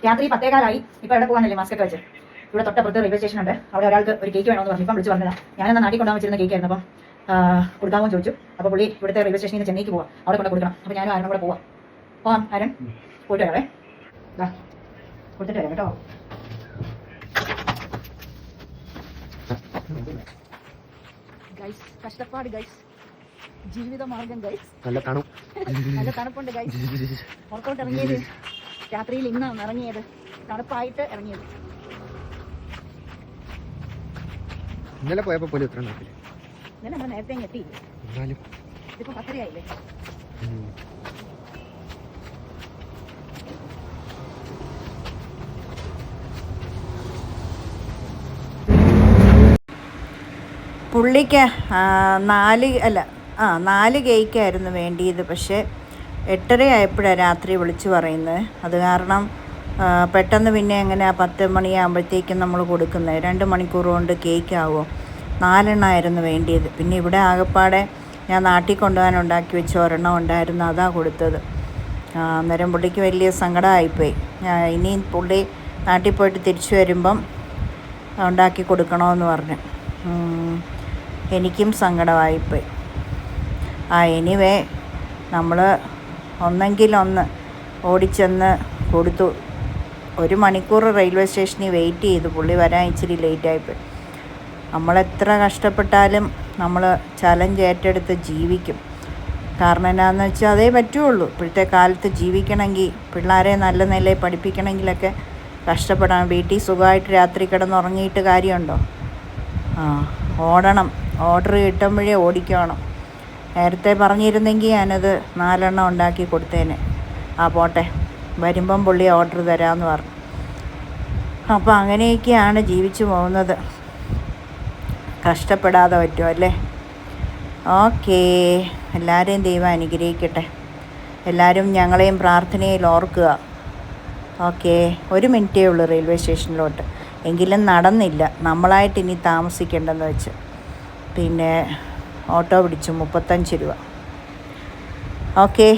രാത്രി 10:15 ഇപ്പോൾ എവിടെ പോകാനല്ലേ മാസ്ക് ഒക്കെ വെച്ച്. ഇവിടെ തൊട്ടപ്പുറത്ത് റെയിൽവേ സ്റ്റേഷൻ ഉണ്ട്. അവിടെ ഒരാൾക്ക് ഒരു കേക്ക് വേണമെന്ന് പറഞ്ഞു. ഇപ്പം വിളിച്ച് പറഞ്ഞതാ. ഞാനെന്നാ നാട്ടിൽ കൊണ്ടുപോകാൻ വെച്ചിരുന്ന കേക്ക് ആയിരുന്നു. അപ്പം കൊടുക്കാമോ ചോദിച്ചു. അപ്പോൾ പുള്ളി ഇവിടുത്തെ റെയിൽവേ സ്റ്റേഷനിൽ നിന്ന് ചെന്നൈക്ക് പോവാം, അവിടെ കൊണ്ട് കൊടുക്കണം. അപ്പോൾ ഞാനും ആരും കൂടെ പോവാം. ആരൻ പോയിട്ട് വരാവേ. കൊടുത്തിട്ട് വരാം കേട്ടോ. ഗൈസ്, കഷ്ടപ്പാട് ഗൈസ്, ജീവിതമാർഗം ഗൈസ്. നല്ല തണുപ്പുണ്ട് ഗൈസ്. പുറത്തോട്ട് ഇറങ്ങിയത് രാത്രിയിൽ ഇന്നാണ് ഇറങ്ങിയത്, തണുപ്പായിട്ട് ഇറങ്ങിയത്. ഇന്നലെ പോയപ്പോ പോലും ഇത്ര ഇന്നലെ നമ്മൾ നേരത്തെ എത്തിയില്ലേ, ഇതിപ്പോ 10:30 ആയില്ലേ. പുള്ളിക്ക് 4 കേക്കായിരുന്നു വേണ്ടിയത്. പക്ഷേ 8:30 ആയപ്പോഴാണ് രാത്രി വിളിച്ചു പറയുന്നത്. അത് കാരണം പെട്ടെന്ന് പിന്നെ എങ്ങനെയാണ് 10 മണിയാകുമ്പോഴത്തേക്കും നമ്മൾ കൊടുക്കുന്നത്? 2 മണിക്കൂർ കൊണ്ട് കേക്ക് ആവുമോ? 4 എണ്ണമായിരുന്നു വേണ്ടിയത്. പിന്നെ ഇവിടെ ആകെപ്പാടെ ഞാൻ നാട്ടിൽ കൊണ്ടുപോകാൻ ഉണ്ടാക്കി വെച്ച ഒരെണ്ണം ഉണ്ടായിരുന്നു, അതാണ് കൊടുത്തത്. അന്നേരം പുള്ളിക്ക് വലിയ സങ്കടമായിപ്പോയി. ഇനി പുള്ളി നാട്ടിൽ പോയിട്ട് തിരിച്ചു വരുമ്പം ഉണ്ടാക്കി കൊടുക്കണമെന്ന് പറഞ്ഞു. എനിക്കും സങ്കടമായിപ്പോയി. എനിവേ നമ്മൾ ഒന്നെങ്കിലൊന്ന് ഓടിച്ചെന്ന് കൊടുത്തു. 1 മണിക്കൂർ റെയിൽവേ സ്റ്റേഷനിൽ വെയിറ്റ് ചെയ്തു. പുള്ളി വരാൻ ഇച്ചിരി ലേറ്റായിപ്പോയി. നമ്മളെത്ര കഷ്ടപ്പെട്ടാലും നമ്മൾ ചലഞ്ച് ഏറ്റെടുത്ത് ജീവിക്കും. കാരണം എന്നാന്ന് വെച്ചാൽ അതേ പറ്റുള്ളൂ. ഇപ്പോഴത്തെ കാലത്ത് ജീവിക്കണമെങ്കിൽ, പിള്ളേരെ നല്ല നിലയിൽ പഠിപ്പിക്കണമെങ്കിലൊക്കെ കഷ്ടപ്പെടാം. വീട്ടിൽ സുഖമായിട്ട് രാത്രി കിടന്നുറങ്ങിയിട്ട് കാര്യമുണ്ടോ? ഓടണം. ഓർഡർ കിട്ടുമ്പോഴേ ഓടിക്കണം. നേരത്തെ പറഞ്ഞിരുന്നെങ്കിൽ ഞാനത് 4 എണ്ണം ഉണ്ടാക്കി കൊടുത്തേനെ. പോട്ടെ, വരുമ്പം പുള്ളി ഓർഡർ തരാമെന്ന് പറഞ്ഞു. അപ്പോൾ അങ്ങനെയൊക്കെയാണ് ജീവിച്ചു പോകുന്നത്. കഷ്ടപ്പെടാതെ പറ്റുമല്ലേ? ഓക്കേ, എല്ലാവരെയും ദൈവം അനുഗ്രഹിക്കട്ടെ. എല്ലാവരും ഞങ്ങളെയും പ്രാർത്ഥനയിൽ ഓർക്കുക. ഓക്കേ, 1 മിനിറ്റേ ഉള്ളൂ റെയിൽവേ സ്റ്റേഷനിലോട്ട്. എങ്കിലും നടന്നില്ല, നമ്മളായിട്ട് ഇനി താമസിക്കേണ്ടെന്ന് വെച്ച് പിന്നെ ഓട്ടോ പിടിച്ചു 35 രൂപ. ഓക്കേ.